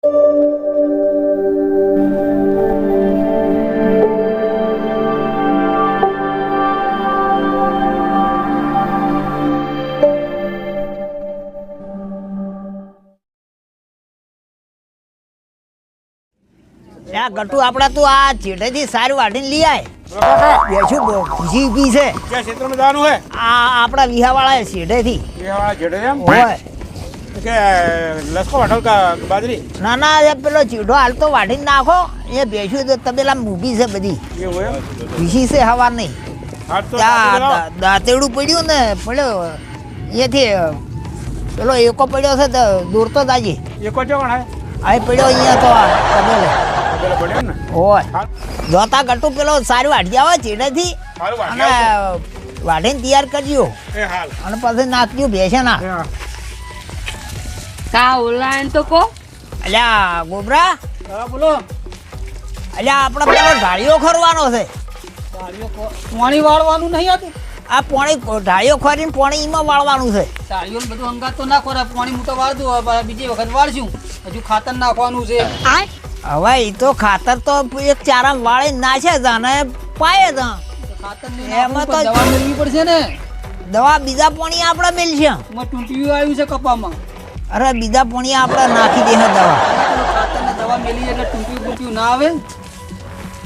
ગટુ આપડા તું આ ચેટેથી સારું વાઢીને લઈ આય બેસું ખુશી પી છે ક્યાં ક્ષેત્રમાં જવાનું હે? આ આપડા વિહાવાળા ચેટેથી વિહાવાળા જેડે એમ હોય કે લસકો વાટલ કા બાજરી ના ના એ પેલો ચીડો હાલ તો વાઢીને નાખો એ બેસું તો તબેલા મૂકી છે બધી એવું એમ ખુશી છે હવાર નહીં હાથ તો દાંતેડું પડ્યું ને પડ્યો એથી પેલો એકો પડ્યો છે તો દોરતો દાજી એકો ચો કોણ હે? આ પડ્યો અહીંયા તો તબેલે પેલો પડ્યો ને હોય જોતા ગટુ પેલો સારું વાઢી આવે ચેડેથી સારું અને વાઢીને તૈયાર કરજો એ હાલ અને પછી નાખજો ભેસે ના કા ઓનલાઈન તો કો અલ્યા ગોબરા હા બોલો અલ્યા આપણે પેલો ઢાળીઓ ખરવાનો છે પાણી વાળવાનું નહીં હતું આ પોણી ઢાળીઓ ખરીને પોણી એમાં વાળવાનું છે તાળીઓ બધું અંગાત તો નાખો ને પાણી હું તો વાળ દઉં બીજી વખત વાળશું હજુ ખાતર નાખવાનું છે હવે એ તો ખાતર તો એક ચારામાં વાળી નાખે છે અને પાય છે ખાતર એમાં તો દવા મેળવી પડશે ને દવા બીજા પોણી આપણે મેળશે એમાં ટૂંટિયું આવ્યું છે કપામાં અરે બીજા પોણી આપણે નાખી દે દવા ખાતર ને દવા મેળવી એટલે ટૂંટિયું ના આવે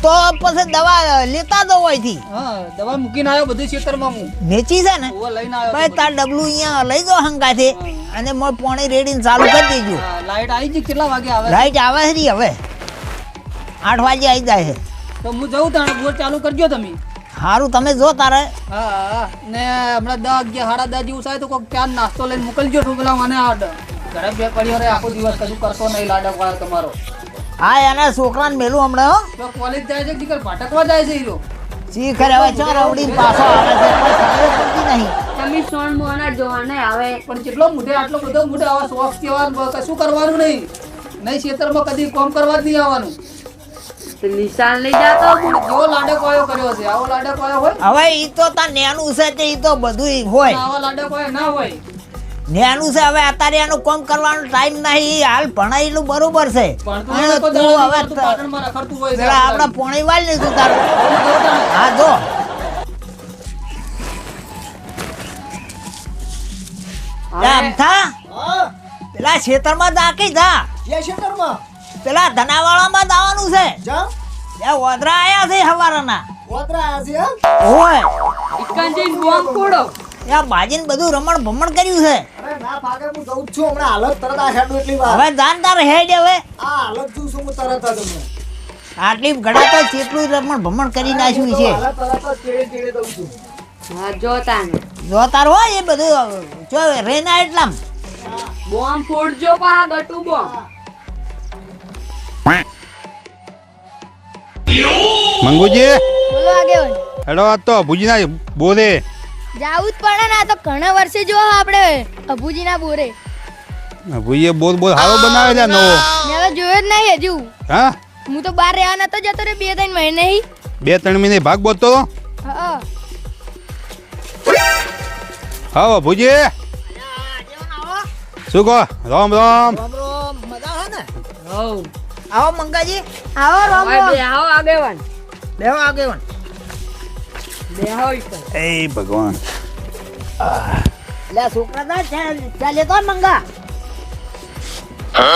તો પછી દવા લેતા દો અહીંથી હા દવા મૂકીને આવ્યો બધું ખેતરમાં હું વેચી છે ને ઓવા લઈને આવ્યો ભાઈ તાર ડબલું અહીંયા લઈ દો હંગાથી અને મોં પોણી રેડીને ચાલુ કરી દેજો લાઈટ આવી છે કેટલા વાગે આવે લાઈટ આવે છે રી હવે 8 વાગે આવી જાય છે તો હું જઉં તાણે બોર ચાલુ કરજો તમે સારું તમે જો તારે હા હા ને હમણાં 10 11 10 જેવું થાય તો કોઈ ક્યાં નાસ્તો લઈને મોકલજો તો પેલા મને આ ઘરે બે પડ્યો રે આખો દિવસ કશું કરતો નહીં લાડક વાળા તમારો હા એના છોકરાને મેલું હમણાં હો તો કોલેજ જાય છે દીકર ભટકવા જાય છે હીરો શીખર હવે ચાર આવડીને પાછો આવે છે પણ ખબર પડતી નહીં તમે સોન મોના જોવાને આવે પણ કેટલો મોઢે આટલો બધો મોઢે આવા શોખ કેવા કશું કરવાનું નહીં નહીં ખેતરમાં કદી કામ કરવા જ નહીં આવવાનું તો નિશાન લઈ જાતો જેવો લાડક વાયો કર્યો છે આવો લાડક વાયો હોય હવે ઈ તો તાર નેનું છે તે ઈ તો બધું હોય આવા લાડક વાયો ના હોય નેનું છે હવે અત્યારે એનું કામ કરવાનો ટાઈમ નહીં હાલ ભણાયેલું બરોબર છે પણ અને તું તું હવે પાટણમાં રખડતું હોય છે પેલા આપણા પોણી વાળ લીધું તારું હા જો આમ થા પેલા ખેતરમાં દાકી થા પેલા ધનાવાળામાં દાવાનું છે ત્યાં ઓદરા આયા છે હવારના ઓય ઇકંજી બોમ્બ ફોડો ત્યાં બાજીને બધું રમણ ભમણ કર્યું છે હવે જાનદાર હેડ હવે આટલી ઘડા તો કેટલું રમણ ભમણ કરી નાખ્યું છે હા જોતા ને જો તાર હોય એ બધું જો રેના એટલામ બોમ્બ ફોડજો પા ગટુ બોમ્બ મંગુજી બોલો આગેવાન હેડો આ તો ભુજીના બોરે જાવું જ પડે ને આ તો ઘણા વર્ષે જો આપણે અબુજીના બોરે ભુજીએ બોર બોર હારો બનાવે છે નવો મેં તો જોયો જ નહીં હજુ હા હું તો બહાર રહેવા નતો જતો રે 2-3 મહિને હી 2-3 મહિને ભાગ બોલતો હા હા ભુજી શું કહો રામ રામ મજા છે ને હો આવો મંગાજી આવો રામ ભાઈ બે આવો આગેવાન બેહો આગેવાન બે હો ઈકન એ ભગવાન લે છોકરા દા ચાલે તો મંગા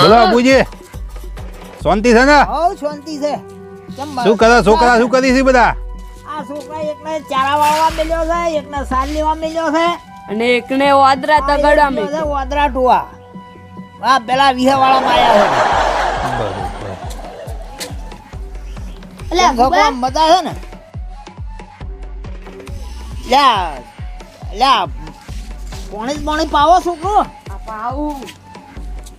બોલો ભુજી શાંતિ છે ને હવ શાંતિ છે કેમ શું કરે છોકરા શું કરી છે બધા આ છોકરા એકને ચારા વાળવા મેલ્યો છે એકને સાલ લેવા મેલ્યો છે અને એકને વાદરા તગડા મે છે ઓદરા ટુવા આ પેલા વિહે વાળા માં આયા છે એટલે ભગવાન મજા છે ને લ્યા લ્યા પાણી પાવો છોકરો પાઉ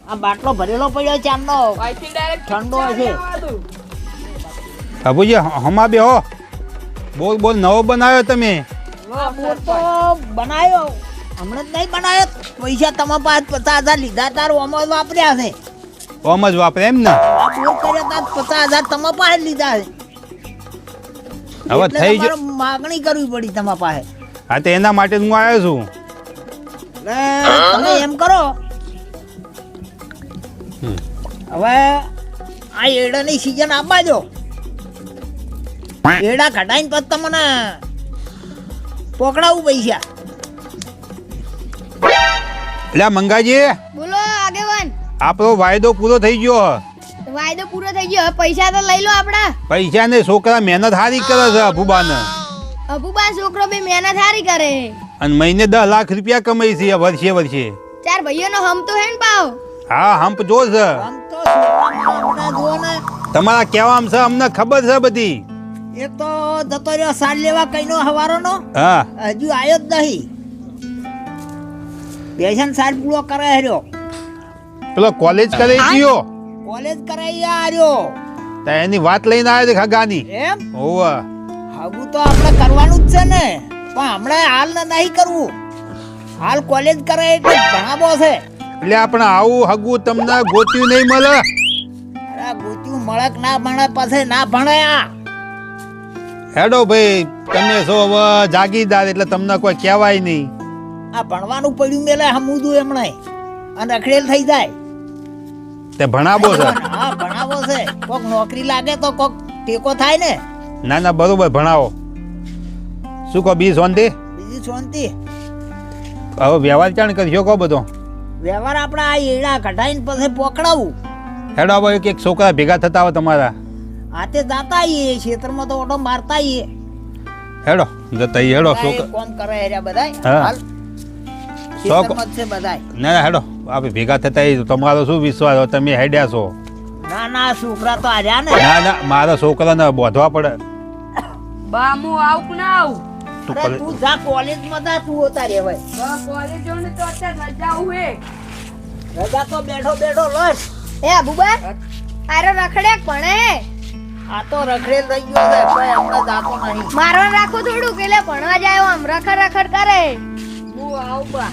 આ બાટલો ભરેલો પડ્યો છે આમનો પાઈથી ડાયરેક્ટ ઠંડો હશે ભુજી હમા બે હો બોલ બોલ નવો બનાવ્યો તમે આ બોર તો બનાવ્યો હમણાં જ નહીં બનાવ્યો પૈસા તમારા પાસે 50,000 લીધા તાર ઓમાં વાપર્યા છે ઓમ જ વાપરે એમ ને આ બોર કર્યો તાર 50,000 તમારા પાસે લીધા છે હવે એટલે થઈ તમારે માગણી કરવી પડી તમારા પાસે હા તો એના માટે હું આવ્યો છું એટલે તમે એમ કરો હવે આ એડાની સીઝન આપવા દો. એડા કઢાઈને પછી તમને પકડાવું પૈસા. એટલે મંગાજી બોલો આગેવાન. આપણો વાયદો પૂરો થઈ ગયો. વાયદો પૂરો થઈ ગયો. હવે પૈસા તો લઈ લો આપડા. પૈસા ને છોકરા મહેનત હારી કરે છે અભુબાને. અબુબા છોકરો બી મહેનત હારી કરે. અને મહિને 10 લાખ રૂપિયા કમાઈ છે વર્ષે. ચાર ભાઈઓનો હમ તો હે ને પાવ. હા હંપ જો છે. આમ તો છોકરા હમણાં જુઓ ને, તમારા કહેવામાં છે અમને ખબર છે બધી. એક તો જતો રહ્યો સાલ લેવા કઈનો હવારોનો, હા હજુ આવ્યો જ નહીં. પેશન સાલ પૂરો કરે રહ્યો, પેલો કોલેજ કરે ગયો કોલેજ કરાઈ આવ્યો. તો એની વાત લઈને આવ્યો છે ખગાની. એમ ઓવા હગું તો આપણે કરવાનું જ છે ને, પણ હમણાં હાલ નહીં કરવું. હાલ કોલેજ કરે એટલે ભણાવો છે. એટલે આપણે આવું હગું તમને ગોત્યું નહીં મળે. અરે ગોત્યું મળક ના ભણે પાસે ના ભણ્યા. હેડો ભાઈ તમે છો હવે જાગીરદાર એટલે તમને કોઈ કહેવાય નહીં. આ ભણવાનું પડ્યું મેલે હમુદું એમણે અને અખડેલ થઈ જાય. તે ભણાવો છે. હા ભણાવો છે, કોક નોકરી લાગે તો કોક ટેકો થાય ને. ના ના બરોબર ભણાવો. શું કહો બી શાંતિ? બીજી શાંતિ. હવે વ્યવહાર ચાણ કરશો કહો બધો. વ્યવહાર આપણે આ એડા કઢાઈને પછી પકડાવું. હેડો હવે એક છોકરા ભેગા થતા હોય તમારા. હાથે જાતા આવીએ, ખેતરમાં તો ઓટો મારતા આવીએ. હેડો જતા ઈ હેડો બધાય છોકરા. કોમ કરે હેર્યા બધાય. હા. હાલ ખેતરમાં જ છે બધાય. ના ના હેડો આપણે ભેગા થતા ઈ તમારો શું વિશ્વાસ હોય તમે હેડ્યા છો. ના ના છોકરા તો આર્યા ને. ના ના મારા છોકરાને બોધવા પડે. બા હું આવું કે ના આવું? તું અરે તું જા કોલેજમાં જા, તું હોતા રેવાય. બા કોલેજો ને તો અત્યારે રજા હે. રજા તો બેઠો બેઠો લસ. એ અબુબા આરો રખડે ભણે. આ તો રખડેલ થઈ ગયો છે, કોઈ હમણાં જાતો નહીં. મારવા રાખો થોડું કે લે ભણવા જાય આમ રખડ રખડ કરે. હું આવું બા.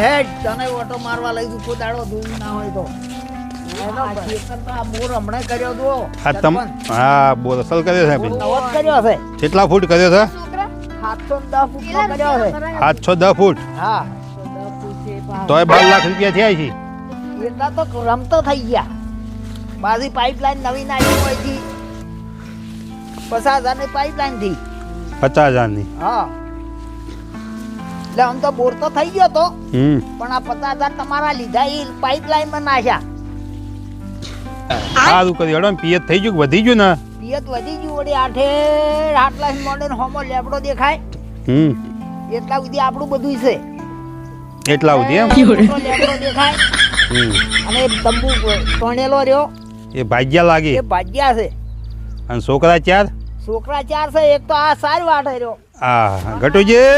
હેડ તને ઓટો મારવા લઈ જઉં, કોઈ દાડો દૂર ના હોય તો. એનો ખેતર તો આ બોર હમણાં કર્યો જુઓ. હા તમ હા બોલ અસલ કર્યો છે બોર નવો જ કર્યો છે. કેટલા ફૂટ કર્યો છે? છોકરા 710 ફૂટનો કર્યો છે. 710 ફૂટ. હા તોય 12 લાખ રૂપિયા થયા છે. એટલા તો રમતો થઈ ગયા. બાજી પાઇપલાઇન નવી નાખી હોય થી 50,000 ની પાઇપલાઇન થી. 50,000 ની. હા એટલે આમ તો બોર તો થઈ ગયો તો, હમ પણ આ 50,000 તમારા લીધા એ પાઇપલાઇન માં નાખ્યા. સારું કર્યું હેડો પિયત થઈ ગયું કે વધી ગયું ને? પિયત વધી ગયું વળી. આટલા મોડે હોમો લેબડો દેખાય હમ એટલા સુધી આપણું બધું છે. એટલા સુધી એમ? મોટો લેબડો દેખાય હમ અને તંબુ તણેલો રહ્યો એ ભાગ્યા લાગી. એ ભાગ્યા છે. અને છોકરા 4? છોકરા 4 છે. એક તો આ સારી વાટે રહ્યો. હા ઘટુજી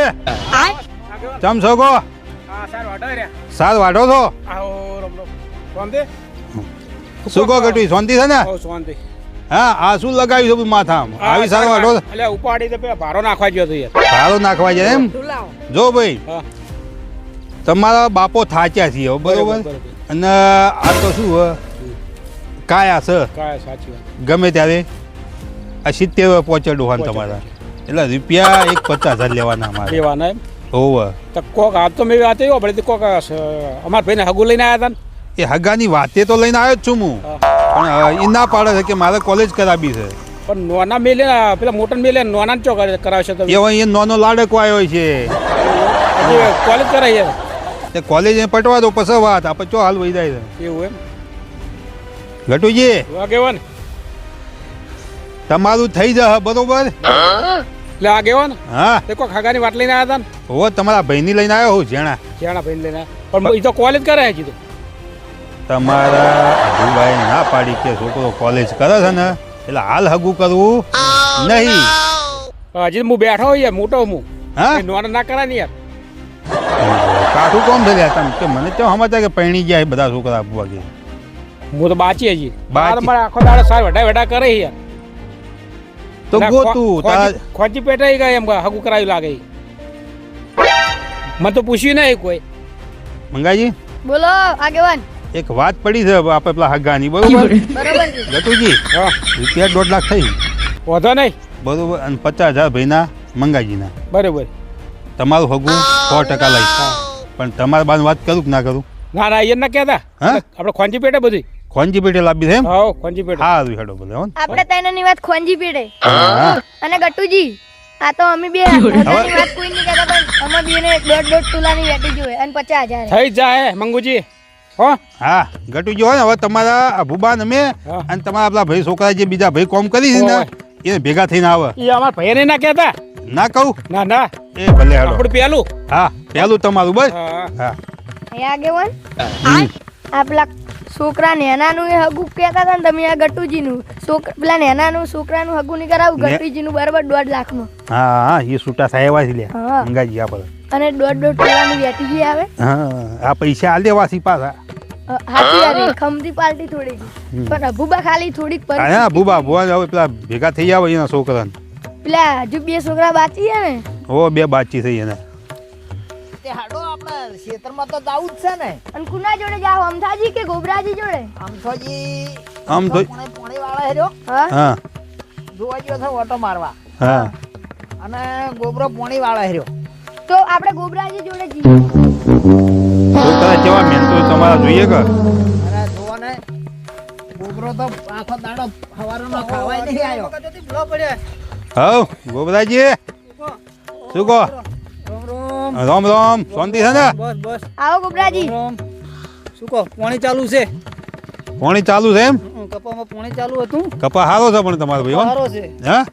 ચમ છોકો હા સારું વાટો રે. સાર વાઢો છો? આવો રમ રમ. શાંતિ? શું કહો ગટુજી શાંતિ છે ને? ઓ શાંતિ. હા આ શું લગાવ્યું છે માથામાં? આવી સાર વાઢો છો? એટલે ઉપાડી તો પેલા ભારો નાખવા ગયો તો યાર. ભારો નાખવા જાય એમ? જો ભાઈ હા. તમારા બાપો થાચ્યા છીએ હો, બરોબર? અને આ તો શું કાયા છે કાય સાચી વાત. ગમે ત્યારે આ 70 પહોંચેડું હોય તમારા. એટલે રૂપિયા 50,000 લેવાના અમારે. દેવાના એમ. હોવે તો કોક આજ તો મેં વાત એવો પડે કોક અમારા ભાઈને હગું લઈને આવ્યા હતા ને. એ હગાની વાતે તો લઈને આવ્યો જ છું હું, પણ એ ના પાડે છે કે મારે કોલેજ કરાવી છે. પણ નોના મેલે પેલા મોટા મેલે નોના ચો કરાવશે તમે. એવો અહીંયા નાનો લાડકો આવ્યો છે કોલેજ કરાવીએ તે કોલેજ પટવા દો પછી વાત આપણે ચો હાલ વહી જાય છે. એવું એમ. ઘટુજી આગેવાન તમારું થઈ જશે બરોબર? એટલે આગેવાન હા તે કોક હગાની વાત લઈને આવ્યા હતા ને. હો તમારા ભાઈની લઈને આવ્યો હું જેણા. શિયાળા ભાઈને લઈને આવ્યા. પણ એ તો કોલેજ કરે છે કીધું. તમારા અભુભાઈ ના પાડી કે છોકરો કોલેજ કરે છે ને એટલે હાલ હગું કરવું નહીં. હજી હું બેઠો હોય યાર મોટો હું. હા નોના ના કરાય ને યાર. કાઠું કોમ થઈ ગયા તમે કે મને તો સમજતા કે પૈણી ગયા બધા છોકરા આપવા કે હું તો બાચી હજી. બાચી. મારે આખો દાડો સાર વડા વડા કરે છે યાર. તો ગોતું તારા ખોજી પેટાઈ ગયા એમ હગું કરાયું લાગે છે. મને તો પૂછ્યું નહીં કોઈ. મંગાજી બોલો આગેવાન. એક વાત પડી છે આપણે પેલા હગાની બરોબર? બરોબર છે. ગટુજી હા રૂપિયા 1.5 લાખ થઈ વધો નહીં. બરોબર અને 50,000 ભાઈના મંગાજીના. બરોબર. તમારું હગું 100% લઈશ, પણ તમારા બાદ વાત કરું કે ના કરું? ના ના એ ના કહેતા. હા? આપણે ખોંજી પેટે બધું ખોંજી પેટે લાવી છે એમ હાઉ ખોંજી પેટ સારું હેડો બોલે હો આપણે તેનાની વાત ખોંજી પીડે હા અને ગટુજી આ તો અમે બે હજારની વાત કોઈ નહીં કહેતા પણ અમે બેને 1.5 તોલાની વેટી જોઈએ અને 50,000 થઈ જાય મંગુજી હો હા ગટુજી હોય ને હવે તમારા અભુબા ને અમે હા. અને તમારા આપણા ભાઈ છોકરા જે બીજા ભાઈ કોમ કરી છે ને ઓય. એ ભેગા થઈને આવે એ અમાર ભાઈને ના કહેતા ના કહું ના ના એ ભલે હેડો આપણું પેલું હા પહેલું તમારું બસ હા હા એ આગેવાન આ પેલા છોકરા નેનાનું એ હગું કહેતા હતા ને તમે આ ગટુજીનું પેલા નેનાનું છોકરાનું હગું નહીં કરાવું ને- ગટુજીનું બરાબર 1.5 લાખમાં હા હા એ છૂટા થાય એવા છે લે હા. મંગાજી આપણે અને 1.5 તોલાની વેટી જે આવે હા આ પૈસા આલ દેવાસી પાછા હાથી આવી ખમતી પાલટી થોડીક પણ અભુબા ખાલી થોડીક પર હા ભૂબા ભુવા હવે પેલા ભેગા થઈ આવે એના છોકરાને પેલા હજુ 2 છોકરા બાકી છે ને ઓ બે બાચી થઈ એને તે હાડો આપણે ખેતરમાં તો જાવું જ છે ને અને કુના જોડે જાવ અમથાજી કે ગોબરાજી જોડે આમ તો જી આમ તો પોણી વાળા હેર્યો હા હા જોવા ગયો છે ઓટો મારવા હા અને ગોબરો પોણી વાળા હેર્યો તો આપણે ગોબરાજી જોડે જઈએ છોકરા કેવા મહેનતો તમારા જોઈએ કે અરે જોવો ને ગોબરો તો આખો દાડો સવારનો ખાવાય નહીં આવ્યો હવ ગોબરાજી શું કહો રામ રામ શાંતિ છે ને બસ બસ આવો ગોબરાજી શું કહો પાણી ચાલુ છે પાણી ચાલુ છે એમ કપામાં પાણી ચાલુ હતું કપા સારો છે પણ તમારો ભાઈ હો? સારો છે હા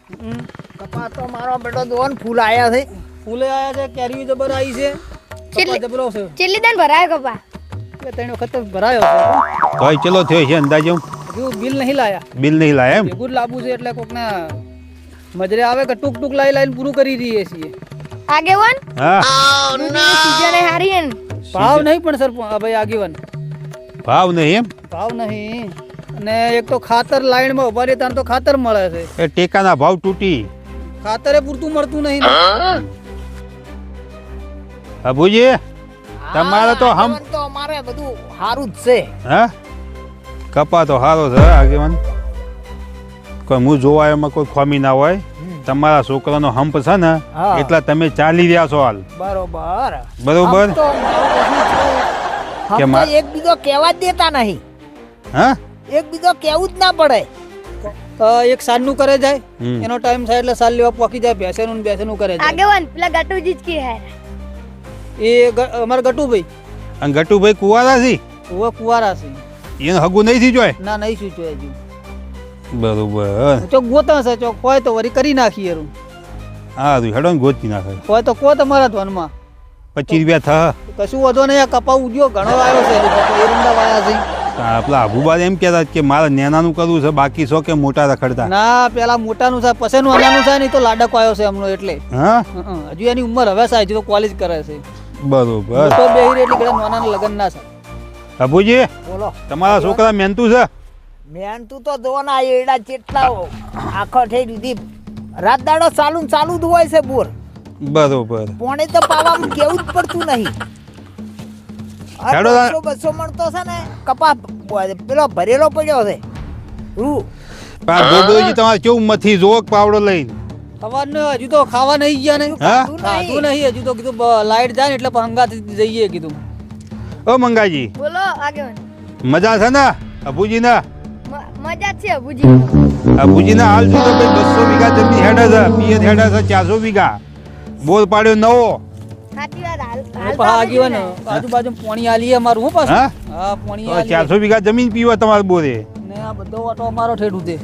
કપા તો મારો બેટો જોવો ને ફૂલ આયા છે ફૂલે આયા છે કેરી જબર આવી છે કેટલી- કપા જબરો છે ચેટલી દાન ભરાયો કપા બે ત્રણ વખત તો ભરાયો છે તોય ચલો થયો છે અંદાજે હજુ બિલ નહીં લાયા બિલ નહીં લાય એમ ભેગું જ લાવવું છે એટલે કોકને મજરે આવે કે ટૂંક ટૂંક લાઈને પૂરું કરી દઈએ છીએ આગેવાન હા દૂધની સીઝન એ હારી હે ને ભાવ નહીં પણ સર ભાઈ આગેવાન ભાવ નહીં એમ ભાવ નહીં અને એક તો ખાતર લાઈનમાં ઉભા રહે ત્યાં તો ખાતર મળે છે એ ટેકાના ભાવ તૂટી ખાતરે પૂરતું મળતું નહીં ને. અભુજી તમારે તો હમ આગેવાન તો અમારે બધું સારું જ છે હા કપા તો સારો છે આગેવાન કોઈ હું જોવા એમાં કોઈ ખોમી ના હોય તમારા છોકરાનો હંપ છે ને હા. એટલા તમે ચાલી રહ્યા છો હાલ બરોબર બરોબર આમ તો મારું કશું છે. કે આમ મા- તો એકબીજો કહેવા જ દેતા નહીં હા એકબીજો કહેવું જ ના પડે એક સાલનું કરે જાય હમ. એનો ટાઈમ થાય એટલે સાલ લેવા પોકી જાય ભેંસેનું ને ભેંસેનું કરે જાય આગેવાન પેલા ગટુજી જ કે હે એ અમારા ગટુભાઈ અને ગટુભાઈ કુવારા છે હવે કુવારા છે એને હગું નહીં થઈ જોય ના નહીં શું જોઈએ હજુ બરોબર ચોક ગોતા છે ચોક હોય તો વરી કરી નાખીએ એરું હા હેડો ને ગોતી નાખે હોય તો કો તમારા ધ્વનમાં 25 રૂપિયા થા કશું વધો નહીં આ કપા ઉગ્યો ઘણો આવ્યો છે હજી તો એરંડા વાયા છે આપલા આબુબા એમ કહેતા કે મારે નેનાનું કરવું છે બાકી છો કે મોટા રખડતા ના પેલા મોટાનું છે પછીનું અનાનું છે નહીં તો લાડકો આવ્યો છે હમણાં એટલે હા હજુ એની ઉંમર હવે સાહેબ તો કોલેજ કરે છે બરોબર મોટો બેહી રહે એટલે ઘણા નાના લગન ના છે અબુજી બોલો તમારા છોકરા મહેનતું છે મેન તું તો જો ના એડા ચેટલા આખો થઈ દીધી રાત દાડો ચાલુ ને ચાલુ જ હોય છે બોર બરોબર પોણે તો પાવામાં કેવું જ પડતું નહીં આ હેડો 200 મણ તો છે ને કપા પેલો ભરેલો પડ્યો છે રૂ પણ ગોબરજી તમારે કેવું મથી જોક પાવડો લઈને સવારનું હજુ તો ખાવા નહીં ગયા ને હા ખાધું નહીં હજુ તો કીધું લાઈટ જાય ને એટલે હંગાથી જઈએ કીધું ઓ મંગાજી બોલો આગેવાન મજા છે ને અબુજી ના મજા જ છે અભુજી અબુજી ના હાલ શું તો ભાઈ 200 વીઘા જમીન હેડે છે પિયત હેડે છે 400 વીઘા બોર પાડ્યો નવો સાચી વાત હાલ પણ આગેવાન આજુબાજુ પાણી આલીએ અમારું હું પાછું હા હા પાણી તો આલીએ 400 વીઘા જમીન પીવા તમારે બોરે ને આ બધો વાટો અમારો ઠેડું છે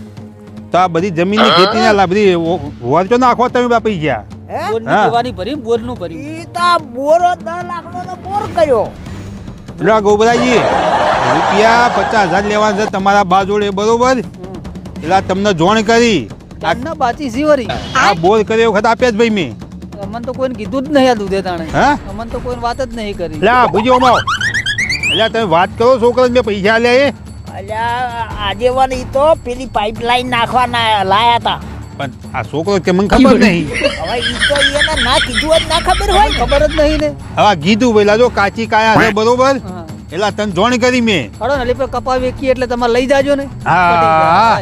તો આ બધી જમીનની ખેતી ના લા બધી વરચો નાખો તમે બાપી ગયા હે બોરની હા. દેવાની ભરી બોરનું ભર્યું ઈ તો આ બોરો 10 લાખનો તો બોર કર્યો એટલે ગોબરાજી રૂપિયા 50,000 લેવાના છે તમારા બા જોડે બરોબર એટલે આ તમને જોણ કરી ચાંદના બાચી સીવરી આ બોર કર્યો વખત આપ્યા જ ભાઈ મેં અમન તો કોઈને કીધું જ નહીં આ દૂધે તાણે હા અમન તો કોઈ વાત જ નહીં કરી એટલે આ ભૂજો માવ એટલે તમે વાત કરો છોકરા મેં પૈસા લે અલ્યા આજે ઈ તો પેલી પાઇપલાઇન નાખવા લાયા હતા પણ આ છોકરો કે મને ખબર નહીં હવે ઈ તો એને ના કીધું જ ના ખબર હોય ને. ખબર જ નહીં ને હવે આ કીધું પેલા જો કાચી કાયા છે બરોબર હા એટલે તને જોણ કરી મેં હડો ને એટલે કપા વેચીએ એટલે તમારે લઈ જાજો ને હા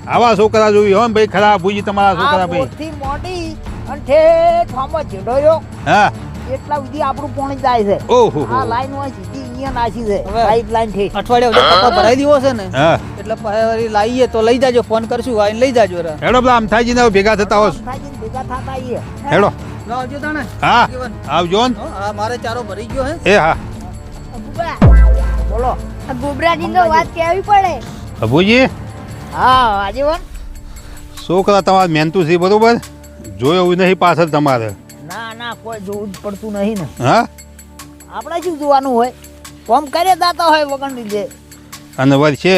આવા છોકરા જોઈ હો ને ભાઈ ખરા ભૂજી તમારા આ છોકરા ભાઈ બોરથી મોટી અને ઠેઠ આમાં ચેડોયો હા એટલા સુધી આપણું પોણી જાય છે ઓહો આ લાઈન હોય સીધી અહીંયા નાસી છે હવે. પાઇપલાઇન થી અઠવાડિયા સુધી કપા ભરાઈ દીધો છે ને હા એટલે પછી વળી લાવીએ તો લઈ જાજો ફોન કરશું આવીને લઈ જાજો રા હેડો પેલા અમથાજીને ભેગા થતા હોસ થાજીને ભેગા થતા આવીએ હેડો લો આવજો તાણે હા જીવન. આવજો ને હો, હા મારે ચારો ભરી ગયો હે એ હા અબુબા બોલો આ ગોબરાજી તો વાત કહેવી પડે અભુજી હા આજીવન છોકરા તમારે મહેનતું છે બરોબર જોયો એવું નહીં પાછળ તમારે ના ના કોઈ જોવું જ પડતું નહીં ને હા આપણે શું જોવાનું હોય કોમ કરે દાતા હોય વગર લીધે અને વર્ષે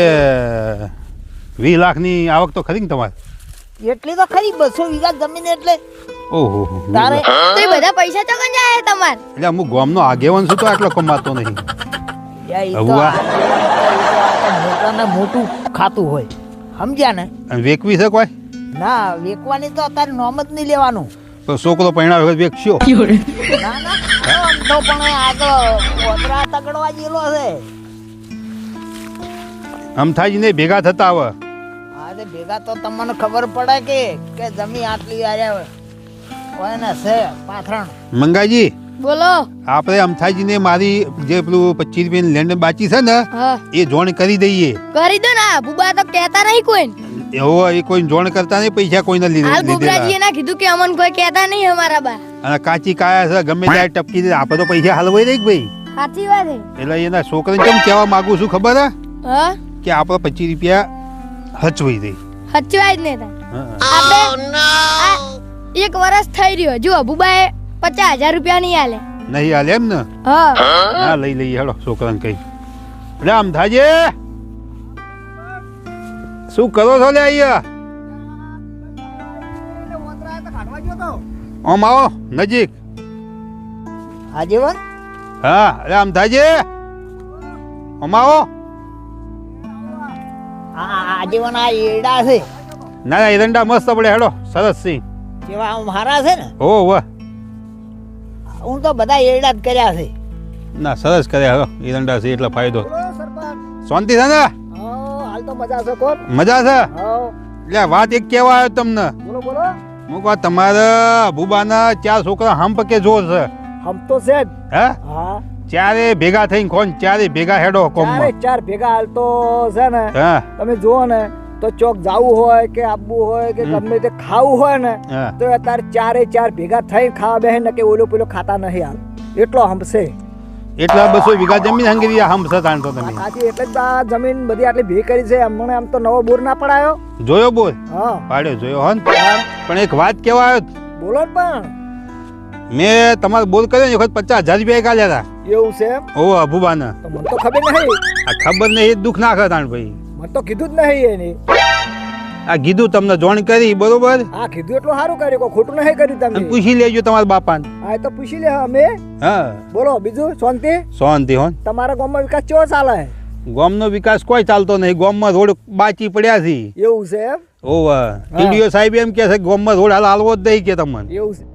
20 લાખની આવક તો ખરી ને તમારે એટલી તો ખરી 200 વીઘા જમીન એટલે ઓહો તારે તો એ બધા પૈસા ચોકન જાય તમાર એટલે હું ગામનો આગેવાન છું તો આટલો કમાતો નહીં યા ઈ તો હવા. મોટાને મોટું ખાતું હોય સમજ્યા ને અને વેકવી છે કોઈ ના વેકવાની તો અત્યારે નોમ જ નહીં લેવાનું તો છોકરો પૈણા વખત વેકશો ના ના આમ તો પણ આગળ ઓતરા તગડવા જેલો છે અમથાજીને ભેગા થતા આવે આજે ભેગા તો તમને ખબર પડે કે જમી આટલી આર્યા હોય ને છે પાથરણ મંગાજી બોલો આપણે અમથાજીને મારી જે પેલું 25 રૂપિયાની લેન્ડ બાકી છે ને હા એ જોણ કરી દઈએ કરી દો ને બુબા તો કહેતા નહીં કોઈ એવો એ કોઈ જોણ કરતા નહીં પૈસા કોઈને હાલ લીધેલા ગોબરાજીએ ના કીધું કે અમન કોઈ કહેતા નહીં અમારા બા અને કાચી કાયા છે ગમે ત્યારે ટપકી દે આપણે તો પૈસા હાલવાઈ રહી ભાઈ સાચી વાત છે એટલે એના છોકરાને કેમ કહેવા માંગુ છું ખબર હે હા કે આપણે 25 રૂપિયા હચવાઈ દઈ હચવાય જ નહીં હા. આપણે આ એક વર્ષ થઈ રહ્યો જો બુબાએ 50,000 રૂપિયા નહીં આલે નહીં હાલે એમ ને હા હા લઈ લઈએ હેડો છોકરાને કઈ એટલે આમ થાજે શું કરો છો લે અહીંયા આમ આવો નજીક આજીવન હા એટલે આમ થાજે આમ આવો આજીવન આ એડા છે ના ના એરંડા મસ્ત પડે હેડો સરસ છે જેવા આમ હારા છે ને ઓ વાહ હું તો બધા એડા જ કર્યા છે ના સરસ કરે હેડો એરંડા છે એટલે ફાયદો શાંતિ છે ને હાલ તો મજા છે કોણ મજા છે હા એટલે વાત એક કેવા આવ્યો તમને બોલો બોલો હું કહું તમારા બુબાના 4 છોકરા હમ પકે જોર છે હમ તો છે જ હે હા ચારે ભેગા થઈને કોણ ચારે ભેગા હેડો કોમમાં ચાર ભેગા હાલ તો છે ને હા તમે જુઓ ને તો ચોક જાવું હોય કે આપવું હોય કે ગમે તે ખાવું હોય ને હા તો અત્યારે ચાર ભેગા થઈ ખાવા બેહે ને કે ઓલો પેલો ખાતા નહીં હાલ એટલો હંપશે એટલા 200 વીઘા જમીન હંગરી હમ છે તાણ તો તમે કાકી એટલે જ આ જમીન બધી આટલી ભેગી કરી છે હમણાં આમ તો નવો બોર ના પડાયો જોયો બોલ હા પાડ્યો જોયો હન પણ એક વાત કેવા આવ્યો બોલો ને પણ મેં તમારો બોલ કર્યો ને વખત 50,000 રૂપિયા કાલ્યા હતા એવું છે એમ ઓ અભુબાના તો મને તો ખબર નહીં આ ખબર નહીં એ દુઃખ નાખે તાણ ભાઈ મને તો કીધું જ નહીં એની આ કીધું તમને જોણ કરી બરોબર હા કીધું એટલું સારું કર્યું કોઈ ખોટું નહીં કર્યું અને તમે પૂછી લેજો તમારા બાપાને હા એ તો પૂછી લે અમે હા બોલો બીજું શાંતિ શાંતિ હોન તમારા ગામમાં વિકાસ કેવો ચાલે ગામનો વિકાસ કોઈ ચાલતો નહીં ગામમાં રોડ બાચી પડ્યા છે એવું છે એમ ઓવા ટીડીઓ સાહેબ એમ કહે છે કે ગામમાં રોડ હાલ હાલવો જ નહીં કે તમને એવું છે એમ?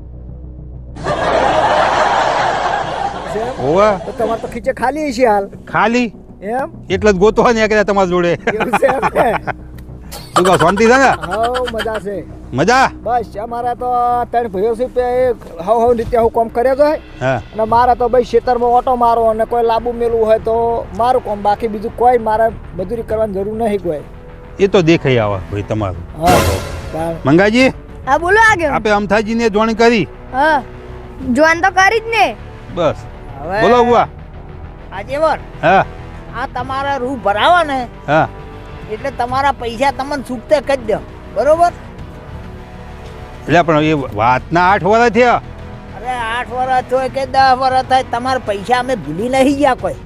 ઓવા તો તમારે તો ખીચે ખાલી છે હાલ ખાલી એમ એટલે જ ગોતો ને કે તમારા જોડે એવું છે એમ ને? શું કહો શાંતિ છે ને હાઉ મજા છે મજા બસ અમારા તો 3 ભાઈઓ છે તે હાઉ રીતે હું કામ કર્યો તો હા અને મારા તો ભાઈ ખેતરમાં ઓટો મારો અને કોઈ લાંબુ મેલું હોય તો મારું કામ બાકી બીજું કોઈ મારે મજૂરી કરવાની જરૂર નહીં કોઈ એ તો દેખાઈ આવે ભાઈ તમારું હા મંગાજી હા બોલો આગળ આપણે અમથાજીને જોણ કરી હા જોન તો કરી જ ને બસ હવે બોલો બુઆ આજીવન હા આ તમારા રૂ ભરાવા ને હા એટલે તમારા પૈસા તમને છૂટતે કરી દો બરોબર એટલે પણ એ વાતના 8 વર્ષ થયા અરે 8 વર્ષ હોય કે 10 વર્ષ થાય તમારા પૈસા અમે ભૂલી નહીં ગયા કોઈ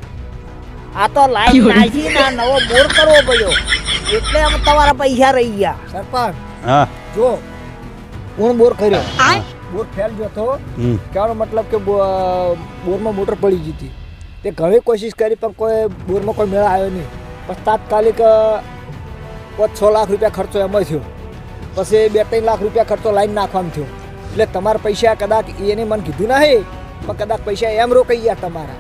આ તો લાઈન નાખી ના નવો બોર કરવો પડ્યો એટલે અમે તમારા પૈસા રહી ગયા સરપંચ હા જો કોણ બોર કર્યો બોર ફેલ ગયો તો હમ. કહેવાનો મતલબ કે બોરમાં મોટર પડી ગઈ હતી તે ઘણી કોશિશ કરી પણ કોઈ બોરમાં કોઈ મેળ આવ્યો નહીં પછી તાત્કાલિક 5-6 લાખ રૂપિયા ખર્ચો એમાં થયો પછી 2-3 લાખ રૂપિયા ખર્ચો લાઈન નાખવામાં થયો એટલે તમારા પૈસા કદાચ એને મને કીધું નહીં પણ કદાચ પૈસા એમ રોકાઈ ગયા તમારા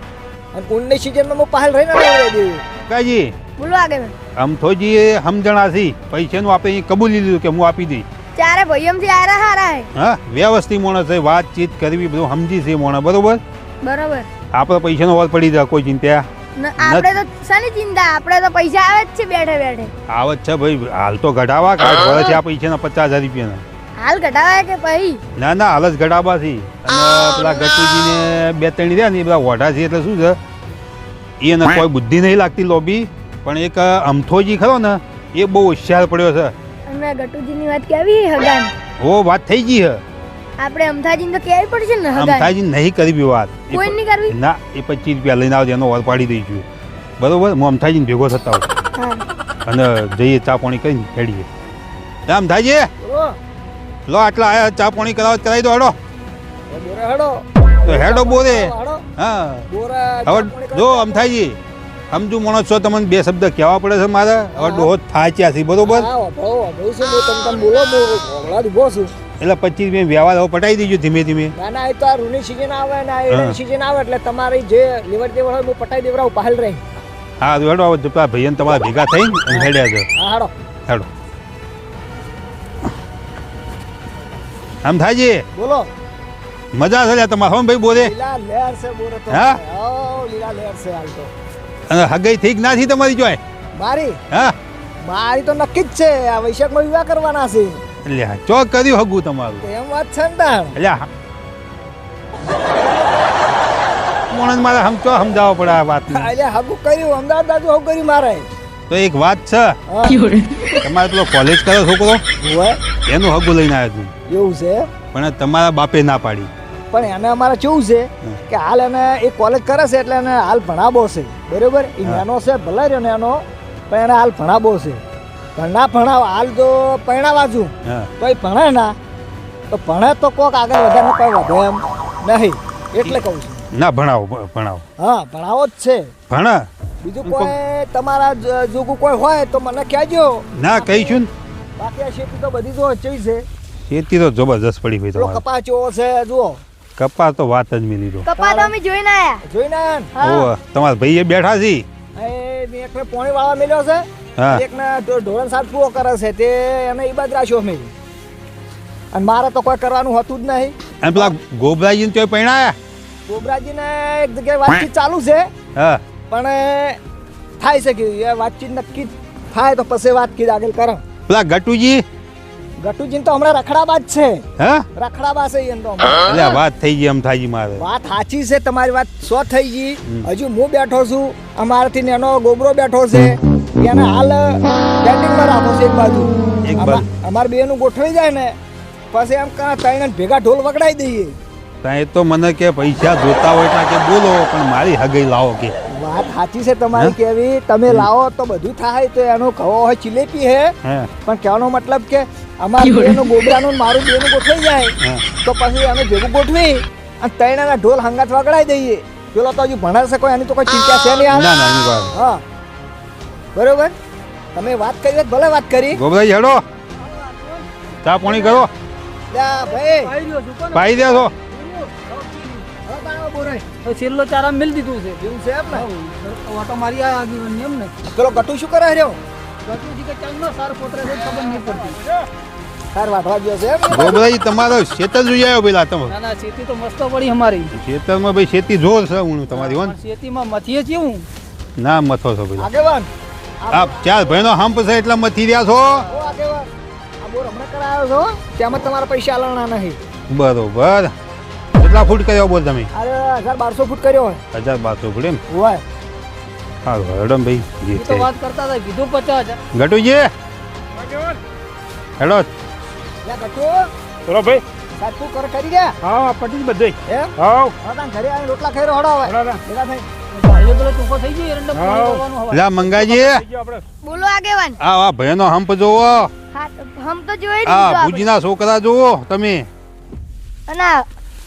અને ઊનની સિઝનમાં હું પાહલ રહીને લાવી દેવું કાજી બોલો આગળ અમથોજીએ સમજણાથી પૈસાનું આપણે કબૂલી લીધું કે હું આપી દઈ ચારે ભાઈઓમાંથી આરા હારા હે હા વ્યવસ્થિત માણસ છે વાતચીત કરવી બધું સમજી છે માણસ બરોબર બરોબર આપણે પૈસાનો વાર પડી જાય કોઈ ચિંતા આપણે તો શાની ચિંતા, આપણે તો પૈસા આવે જ છે બેઠે બેઠે. આવત છે ભાઈ, હાલ તો ઘટાવા કાઢ ભરે છે આ પૈસાના 50,000 રૂપિયાના. હાલ ઘટાવાય કે પછી? ના ના, હાલ જ ઘટાવા છે. અને પેલા ગટુજીને 2-3 રહ્યા ને એ બધા ઓઢા છે એટલે શું છે એને કોઈ બુદ્ધિ નહીં લાગતી લોબી, પણ એક અમથોજી ખરો ને એ બહુ હોશિયાર પડ્યો છે. અને ગટુજીની વાત કેવી હગાન? ઓ વાત થઈ ગઈ છે. આપણે અમથાજીને તો કહેવી પડશે ને હગાન. અમથાજી નહીં કરવી વાત. કોઈ નહીં કરવી? ના, એ 25 રૂપિયા લઈને આવજે, એનો ઓર પાડી દઈશું. બરોબર, હું અમથાજીને ભેગો થતા હોઉં હા. અને જઈએ ચા પાણી કરીને હેડીએ. અમથાજી બોલો લો, આટલા આયા ચા પાણી કરાવી દો. હેડો બોરે હેડો તો હેડો બોરે. હેડો હા બોરે હવે જો અમથાજી, સમજુ માણસ છો, તમને 2 શબ્દ કહેવા પડે છે મારે. હવે ડોહો થાય ત્યાંથી, બરોબર? હા ભાઈ છે હું તમને બોલો હું હમણાં ઉભો છું. એટલે 25 રૂપિયા વ્યવહાર હવે પટાઈ દીજો ધીમે ધીમે. ના ના, એ તો આ રૂની સિઝન આવે ને આ એની સિઝન આવે એટલે તમારી જે લેવડ દેવડ હોય હું પટાઈ દેવડાવું પહેલ રહી. હા તો હેડો, હવે પેલા ભાઈને તમારા ભેગા થઈને હેડ્યા છે. હા હેડો હેડો અમથાજી, બોલો. મજા છે લ્યા તમારે, હો ભાઈ બોરે. લીલા લહેર છે બોરે તો. હા? ઓ લીલા લહેર છે હાલ તો. અને હગાઈ થઈ ના થઈ તમારી જોય? મારી હા, મારી તો નક્કી જ છે, આ વૈશાખમાં વિવાહ કરવાના છે. એટલે ચો કર્યું હગું તમારું? એમ વાત છે ને તાણ. એટલે મોણસ મારે સમજાવવા પડે આ વાત. એટલે હગું કર્યું, અમદાવાદ બાજુ હગું કર્યું મારે. તો એક વાત છે, હા. તમારે પેલો કોલેજ કરે છોકરો હોય એનું હગું લઈને આવ્યો તું, એવું છે. પણ તમારા બાપે ના પાડી. પણ એને અમારે કેવું છે કે હાલ એને એ કોલેજ કરે છે એટલે એને હાલ ભણાવો છે, બરોબર? એ નાનો છે ભલે રહ્યો ને એનો, પણ એને હાલ ભણાવો છે. પણ ના ભણાવો, હાલ જો પરણાવા છું હા, તો એ ભણે ના તો ભણે તો કોક આગળ વધારે કોઈ વધે એમ નહીં, એટલે કહું છું. ના ભણાવો. હા ભણાવો જ છે. ભણા બીજું કોઈ તમારા જોગું કોઈ હોય તો મને કહેજો. ના કહીશું ને. બાકી આ ખેતી તો બધી જો ચઈ છે. ખેતી તો જબરજસ્ત પડી ભાઈ પેલો તમારે. કપા ચેવો છે જુઓ. કપા તો વાત જ મિલી દો. કપા તો અમે જોઈને આયા. જોઈને આયા ને? હા. તમારા ભાઈ બેઠા છે. એ મેં એકને પોણી વાળા મેલ્યો છે, હા, એકને ઢોરણ સાથ પૂરો કરે છે, તે એને ઈ બાદ રાખ્યો મેં. અને મારે તો કોઈ કરવાનું હતું જ નહીં. અને પેલા ગોબરાજી ને પૈણાયા? ગોબરાજીને એક જગ્યાએ વાતચીત ચાલુ છે, હા, પણ થાય છે કે એ વાતચીત નક્કી થાય તો પછી વાતચીત આગળ કરો. પેલા ગટુજી ગટુજીને તો હમણાં રખડાબાજ છે. હા, રખડાબા છે એને તો હમણાં. એટલે વાત થઈ ગઈ અમથાજી મારે. વાત સાચી છે તમારી, વાત 100 થઈ ગઈ. હજુ હું બેઠો છું, અમારાથી એનો ગોબરો બેઠો છે, એને હાલ પેન્ડિંગમાં રાખો છે એક બાજુ. એક બાજુ. અમારે બેનું ગોઠવાઈ જાય ને પછી એમ કાં ત્રણે ભેગા ઢોલ વગડાઈ દઈએ. એ તો મને કે પૈસા જોતા હોય એટલે કે બોલો, પણ મારી હગાઈ લાવો કે. વાત સાચી છે તમારી કેવી, તમે લાવો તો બધું થાય. તો એનો કહો હોય ચિલેપી હે, હા, પણ કહેવાનો મતલબ કે અમારું બેનું ગોબરાનું ને મારું બેનું ગોઠવાઈ જાય હા. તો પછી અમે ભેગું ગોઠવી અને ત્રણેના ઢોલ હંગાત વગડાઈ દઈએ. પેલો તો હજુ ભણાવે છે, કોઈ એની તો કોઈ ચિંતા છે નહીં. ના ના એની વાત. હા બરોબર, તમે વાત કરી હોય તો ભલે વાત કરી. ગોબરાજી હેડો, ચા પાણી કરો. લ્યા ભાઈ પાઈ દે છો. હવે તારો બોરાય. તો છેલ્લો ચારા મિલ દીધું છે. એવું છે એમ ને? ઓટો મારી આ આગેવાનની એમ ને. પેલો ગટુ શું કરે રહ્યો? ગટુજી કે ચાલનો સાર પોતરે છે, ખબર નહીં પડતી. તાર વાટવા ગયો છે એમ ને? ગોબરાજી તમારો ખેતર જોઈ આવ્યો પેલા તમે? ના ના, ખેતી તો મસ્ત પડી અમારી. ખેતરમાં ભાઈ ખેતી જોર છે હું તમારી હોન. પણ ખેતીમાં મથીએ કેવું? ના મથો છો પેલા. આગેવાન આપ 4 ભાઈનો હંપ છે એટલે મથી રહ્યા છો. ઓ આગેવાન, આ બોર હમણાં કરાયો છો, તેમાં તમારા પૈસા આલવાના નહીં. બરોબર. કેટલા ફૂટ કર્યો બોલ તમે? અરે 1200 ફૂટ કર્યો હોય. 1200 ફૂટ એમ? હોય હા હેડમ ભાઈ જે એ તો છે. વાત કરતા હતા, કીધું 50,000. ગટુજી હેડો. લ્યા ગટુ બોલો ભાઈ. સાચું કર કરી ગયા હા, પટી બધું. એમ? હા, હવે તાન ઘરે આવીને રોટલા ખાઈ રહ્યો હડો હવે. ભેગા થઈ. ભાઈઓ પેલો ટૂંકો થઈ ગયો, એરંડા પાણી કરવાનું હવે. લા મંગાજી આપણે બોલો આગેવાન. આ ભાઈનો હંપ જોવો. હા હમ તો જોઈ આ લીધું આપણે. ભુજના છોકરા જોવો તમે. અને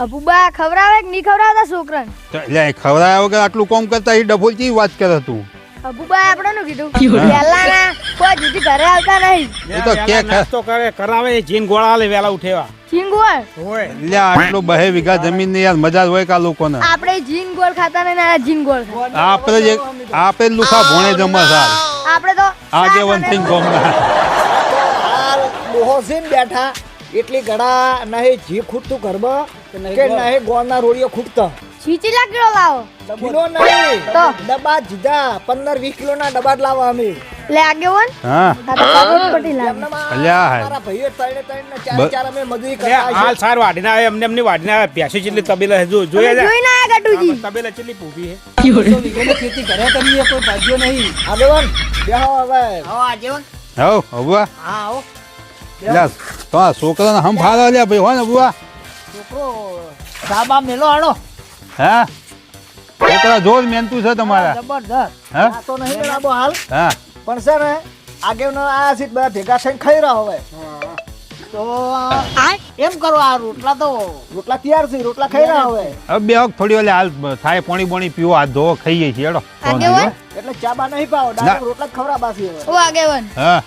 અબુબા ખવડાવે કે નહીં ખવડાવતા છોકરાને? એટલે ખવડાયા વગર આટલું કામ કરતા એ ડફોલ ચી વાત કરે તું? અબુબા આપણે નું કીધું પહેલાના કોઈ જુદી ઘરે આવતા નહીં. એ તો કે નાસ્તો કરે કરાવે, જીન ગોળા લે વેલા ઉઠેવા ચીંગોળ હોય. એટલે આટલું 2 વીઘા જમીન ની યાર મજા જ હોય કા લોકોને. આપણે જીંગોળ ખાતા નહીં ને આ જીંગોળ ખાતા. આપણે લુખા ભોણે જમવા સાર આપણે તો આગે વન થિંગ ગોમના. હાલ ડોહો છે ને બેઠા એટલી ગળા નહીં જી ખૂટતું ઘરમાં કે નહીં કે ગોળ? નહીં ગોળના રોડીઓ ખૂટતા છીચીલા કિલો લાવો કિલો નહીં તો? ડબ્બા જીધા 15-20 કિલોના ડબ્બા જ લાવવા અમે લે આગેવાન હા આ તો કાગળ પટી લાગે એમનામાં અલ્યા હાય. મારા ભાઈઓ ત્રણે ને બ- ચાર અમે મજૂરી લે, કરતા હાલ છે. સારું વાડીને આવે એમને વાડીને આવે પ્યાસી ચેટલી તબેલા છે તમે જોયા જાય જોઈને આયા ગટુજી તબેલા ચેટલી પૂરી છે તો વીઘેની ખેતી ઘરે કરીએ કોઈ ભાગ્યો નહીં. આગેવાન બેહો હવે હવ અબુઆ હા આવો લ્યા તો આ છોકરાને હમ ફાળો લ્યા ભાઈ હો ને અબુઆ છોકરો સાબા મેલો આડો હા છોકરા જોર મહેનતું છે તમારા જબરદસ્ત હા આ તો નહીં મેળાબો હાલ હા પણ છે ને આગેવનો આ છે બધા ભેગા થઈને ખાઈ રહ્યા હવે તો એમ કરો આ રોટલા તો રોટલા તૈયાર છે રોટલા ખાઈ રહ્યા હવે હવે બે વખત થોડી વાર હાલ થાય પાણી બોણી પીવો હાથ ધોવો ખાઈએ છીએ હેડો આગેવાન એટલે ચા બા નહીં પાવો ડાયરેક્ટ રોટલા જ ખવડાવવા છે હવે ઓ આગેવાન હા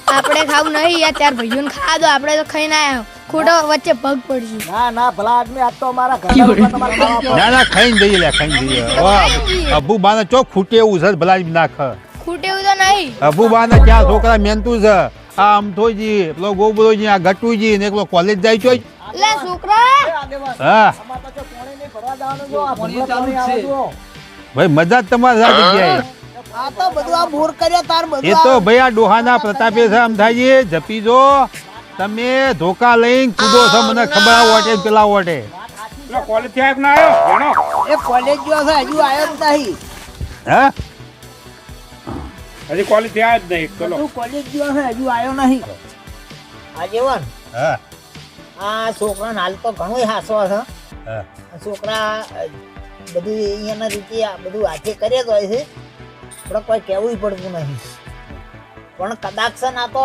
આપણે ખાવું નહીં યાર ચાર ભાઈઓને ખાવા દો આપણે તો ખાઈને આયા ખોટો વચ્ચે પગ પડશે ના ના ભલા આદમી આજ તો અમારા ઘરના રોટલા તમારે ખાવા પડે. ના ના ખાઈને જઈએ લે ખાઈને જઈએ અબુ બાને ચોક ફૂટે એવું છે ભલા જ નાખ ખૂટે એવું તો નહીં અબુ બાને ક્યાં છોકરા મહેનતું છે આ અમથોજી પેલો ગોબરોજી આ ગટુજી ને એકલો કોલેજ જાય છે લે છોકરા એ આગેવાન હા અમારે તો જો પોણી નહીં ભરવા જવાનું જો આ પોણી ભૂંગળા ચાલુ જ પાણી આવે છે. જો. ભાઈ મજા જ તમારે આ જગ્યાએ આ તો બધું આ બોર કર્યો તાર બધું એ તો ભાઈ આ ડોહાના પ્રતાપે છે અમથાજી જપી જો તમે ધોકા લઈને કૂદો છો મને ખબર આ વોટે ને પેલા વોટે કોલેજ થી આવ્યો ના આવ્યો ભણો એ કોલેજ ગયો છે હજુ આવ્યો જ નહીં હા હજી કોલેજ થી આવ્યો જ નહીં ચલો તું કોલેજ ગયો છે હજુ આવ્યો નહીં આગેવાન હા આ છોકરાને હાલ તો ઘણો હાસો છે હા છોકરા બધું અહીંયાના રીતે આ બધું હાથે કરે જ હોય છે પણ કોઈ કહેવું પડતું નહીં પણ કદાચ છે ને આ તો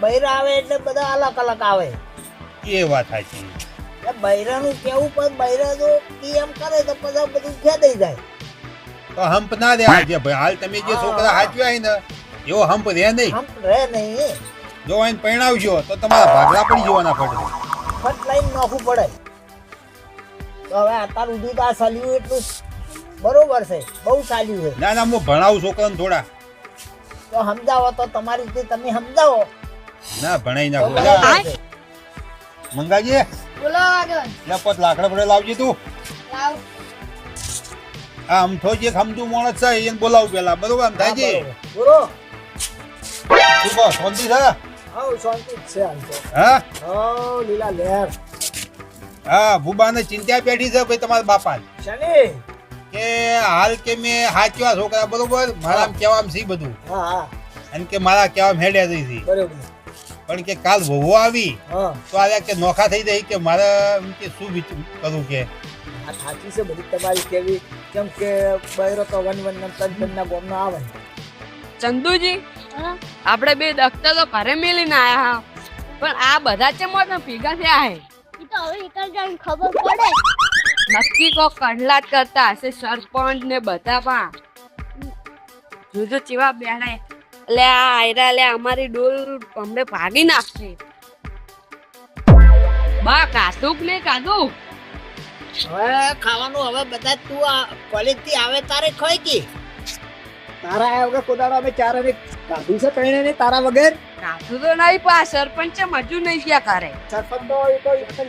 બૈરા આવે એટલે બધા અલગ અલગ આવે એ વાત સાચી એ બૈરાનું કેવું પણ બૈરા જો ઈ એમ કરે તો બધા બધું ખેદાઈ જાય તો હંપ ના દે આજે ભાઈ હાલ તમે જે છોકરા હાચવ્યા ને એવો હંપ રહે નહીં આમ રહે નહીં જો એને પરણાવજો તો તમારા ભાગલા પડી જવાના પડે ફટ લઈને નાખવું પડે તો હવે અત્યાર સુધી તો આ ચાલ્યું એટલું બરોબર છે બહુ ચાલ્યું છે ના ના હું ભણાવું છોકરાને થોડા તો સમજાવો તો તમારી રીતે તમે સમજાવો ના ભણાઈ તો નાખું બરાબર છે. મંગાજી બોલો આગેવાન લે પોત લાકડા પડે લાવજી તું લાવ આ અમથો જે ખમતું માણસ છે એને બોલાવું પેલા બરોબર અમથાજી હા, બરોબર. બોલો શું કહો શાંતિ છે હાઉ શાંતિ જ છે હાલ તો હા હાઉ લીલા લહેર હા ભૂબાને ચિંતા પેઠી છે ભાઈ તમારા બાપા શનિ કે હાલ કે મેં હાચવા છોકરા બરોબર મારા કહેવામાં છે બધું હા હા અને કે મારા કહેવામાં હેડ્યા જઈ છે બરોબર પણ કે કાલ વહુ આવી હા તો આવ્યા કે નોખા થઈ જાય કે મારે એમ કે શું કરું કે આ સાચી છે બધી તમારી કેવી કેમ કે બૈરો તો વન ના ગોમનો આવે ચંદુજી આપણે બે દખ્તર તો ઘરે મેલીને આયા હા પણ આ બધા ચેમ ભેગા થયા હે ઈ તો હવે એકલ જાણ ખબર પડે નક્કી કોક કડલાટ કરતા હશે સરપંચ ને બધા પણ જોજો ચેવા બેડા એટલે આ આયરા લે અમારી ડોલ અમને ભાગી નાખશે બા કાઢું કે નહીં કાઢું હવે ખાવાનું હવે બધા તું આ કોલેજ થી આવે તારે ખાય કે તારા આયા વગર કોદાડો અમે ચારે ને કાઢું છે કઈને ને તારા વગર કાઢું તો નહીં પા સરપંચ મજુ નહીં ક્યાં કરે સરપંચ તો એ તો એક જ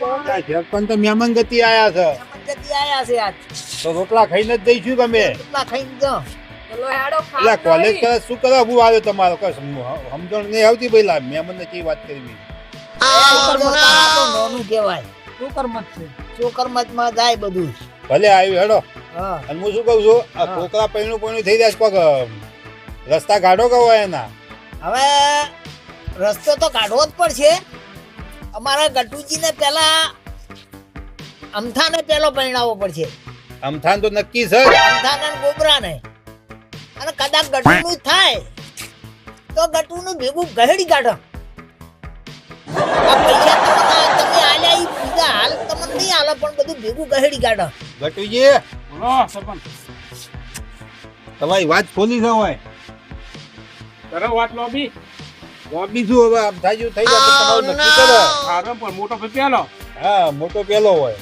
જવાબ પણ તો મહેમાન ગતિ આયા છે જતી આયા છે આજ તો રોટલા ખાઈને જ દઈશું તમે કેટલા ખાઈને જો ચલો હેડો એટલે કોલેજ કરે શું કરે હું આવ્યો તમારો કઈ સમજણ નહીં આવતી ભાઈ લા મહેમાન ને કેવી વાત કરી નોનું કહેવાય શું કરમત છે ચોકરમતમાં જાય બધું ભલે આવ્યું હેડો હા અને હું શું કહું છું આ હા. છોકરા પૈણું થઈ જાય કોક રસ્તા કાઢો કે હોય એના હવે રસ્તો તો કાઢવો જ પડશે અમારા ગટુજીને પહેલા અમથાને પહેલો પરણાવવો પડશે અમથાન તો નક્કી છે જ. અમથાને અને ગોબરાને અને કદાચ ગટુનું થાય તો ગટુનું ભેગું ગહેડી કાઢો આ પૈસા તમે આલ્યા ઈ બીજા હાલ તમને નહીં આલે પણ બધું ભેગું ગહેડી કાઢો ગટુજી બોલો સરપંચ તમારી વાત ખોલી છે હોય કરો વાત લોબી લોબી શું હવે અમથાજી થઈ જાય તો તમારું નક્કી કરો આરામ પણ મોટો પેલો હા મોટો પેલો હોય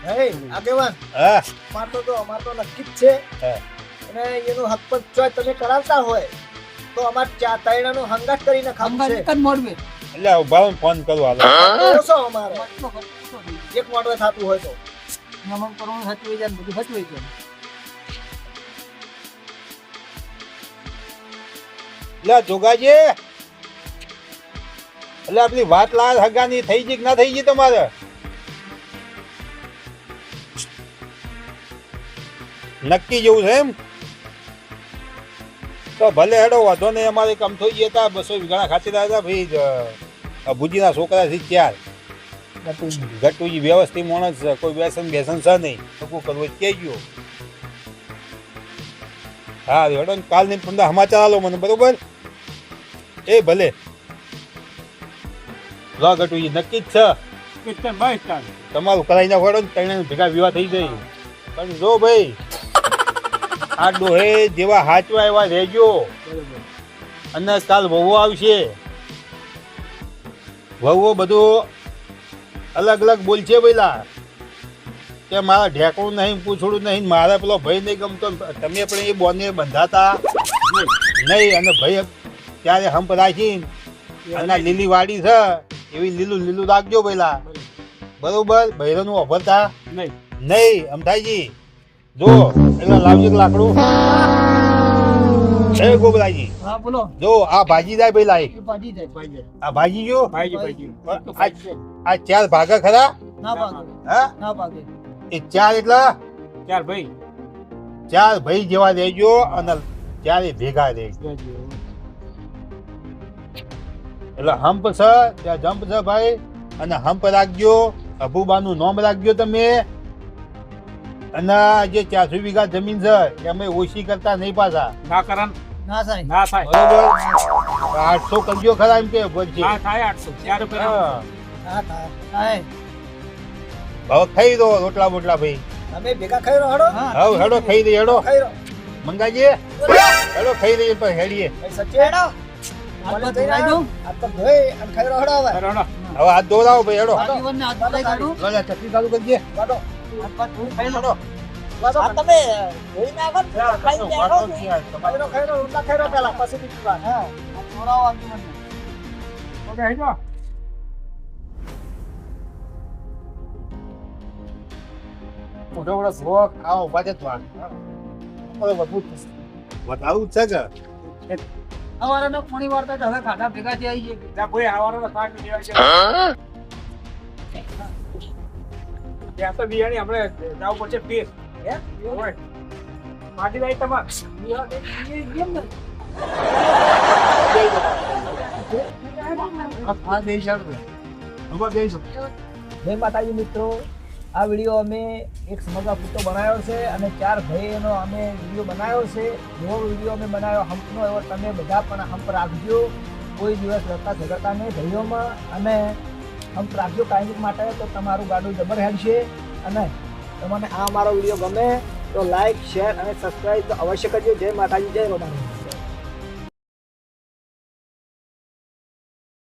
હે આગેવાન હા અમાર તો અમાર તો નક્કી જ છે હા. અને એનું હક પર ચોય તમે કરાવતા હોય તો અમાર ચા તૈણાનું હંગાત કરીને ખાવું અંગા છે એક જ મોડવે એટલે ઉભા રહીને ફોન કરું હાલો. ઓછો અમારે એક મોટો થતું હોય તો નમક કરવાનું હચવાઈ જાય ને બધું હચવાઈ જાય. એટલે જોગાજી એટલે આપણી વાત લાલ હગાની થઈ ગઈ કે ના થઈ ગઈ તમારે? નક્કી જેવું છે એમ? તો ભલે હેડો વાંધો નહીં. અમારે કમ થઈ ગયા હતા 200 વીઘાના ખાતેદાર હતા ભાઈ ભુજીના છોકરા છે 4 ગટુજી વ્યવસ્થિત માણસ છે, કોઈ વ્યસન બેસન છે નહીં. શું કરવું એ કહેજો. હા હેડો ને કાલ નહીં તમને સમાચાર આલો મને, બરોબર? એ ભલે લો ગટુજી નક્કી જ છે તમારું કરાઈ નાખો. હેડો ને ત્રણે ભેગા વિવાહ થઈ જાય. પણ જો ભાઈ આ ડોહે જેવા હાચવા એવા રહેજો. અને કાલ વહુ આવશે, વહુઓ બધું અલગ અલગ બોલશે પેલા કે મારા ઢેકણું નહીં, પૂછડું નહીં, મારા પેલો ભાઈ નહીં ગમતો. તમે પણ એ બોને બંધાતા નહીં. અને ભાઈ ત્યારે હંપ રાખીને અને લીલી વાડી છે એવી લીલું લીલું રાખજો પેલા, બરોબર? ભૈરવનું અભરતા નહીં. અમથાઈજી જો એટલે લાવજો લાકડું. એ ગોબરાજી હા બોલો. જો આ ભાજી જાય પેલા એક એ ભાજી જાય. આ ભાજી જો ભાઈ આ 4 ભાગા ખરા? ના ભાગે. હા ના ભાગે. એ 4 એટલા ચાર ભાઈ 4 ભાઈ જેવા રહેજો અને 4 ભેગા રહેજો. એટલે હંપ છે ત્યાં જંપ છે ભાઈ. અને હંપ રાખજો, અભુબાનું નામ રાખજો તમે. અને જે 400 વીઘા જમીન છે એમાં ઓછી કરતા નહીં પાછા, ના કરણ ના થાય. ના થાય બરોબર? 800 કરજો ખરા એમ કે વચ્ચે. ના થાય 800 ચાર રૂપિયા હા. ના થાય થાય. હવે ખાઈ દો રોટલા બોટલા ભાઈ. અમે ભેગા ખાઈ રહ્યો હડો હા. હવે હેડો ખાઈ દઈએ. હેડો ખાઈ રહ્યો મંગાજીએ, હેડો ખાઈ દઈએ પણ હેડીએ. ભાઈ સચિન હાથ પર ધોઈ દઉં. આ તો ધોઈ અને ખાઈ રહ્યો હડો હવે રણો હવે હાથ ધોરાવો ભાઈ. હેડો આગેવાનને હાથ ધોઈ કાઢું. લો લે, ચટણી ચાલુ કરજે. વાડો હાથ પર ધોઈ ખાઈ લો. હેડો. વાડો તમે ધોઈ નાખો ને, ખાઈ નાખો. ખાઈ રહ્યો રોટલા ખાઈ રહ્યો પહેલા પછી બીજી વાત. હા. હાથ ધોરાવો આગેવાનને. ઓકે હેજો મોટો મોટો શોખ આવો ઉભા છે વાત. વધાવું જ છે કે સવારેનો પાણી વાળતા જ હવે ખાડા ભેગા થઈ આવીએ. જા કોઈ આવાનો શાક લેવા છે ત્યાં તો બિયાણી આપણે જાવ પડશે પીર હે ઓય માટી લાઈ તમાર હા બે ચાર જય માતાજી મિત્રો, આ વિડીયો અમે એક સમગ્ર પૂરતો બનાવ્યો છે અને 4 ભાઈનો અમે વિડીયો બનાવ્યો છે. એવો વિડીયો અમે બનાવ્યો હંપનો, એવો તમે બધા પણ હંપ રાખજો. કોઈ દિવસ રસ્તા ઝઘડતા નહીં ભાઈઓમાં, અને હંપ રાખજો કાયમિક માટે. તો તમારું ગાડું જબર હેડશે. અને તમને આ અમારો વિડીયો ગમે તો લાઈક, શેર અને સબસ્ક્રાઈબ તો અવશ્ય કરજો. જય માતાજી, જય રોમાણી.